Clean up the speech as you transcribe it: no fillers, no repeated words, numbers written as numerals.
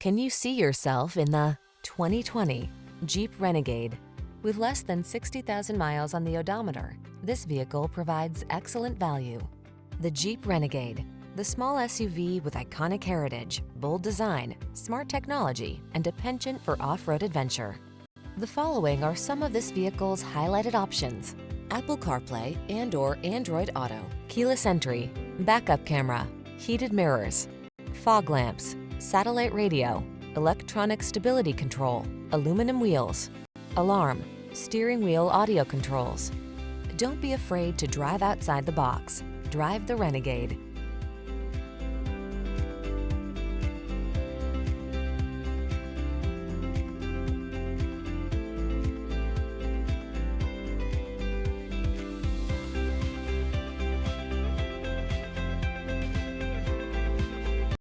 Can you see yourself in the 2020 Jeep Renegade? With less than 60,000 miles on the odometer, this vehicle provides excellent value. The Jeep Renegade, the small SUV with iconic heritage, bold design, smart technology, and a penchant for off-road adventure. The following are some of this vehicle's highlighted options: Apple CarPlay and/or Android Auto, keyless entry, backup camera, heated mirrors, fog lamps, satellite radio, electronic stability control, aluminum wheels, alarm, steering wheel audio controls. Don't be afraid to drive outside the box. Drive the Renegade.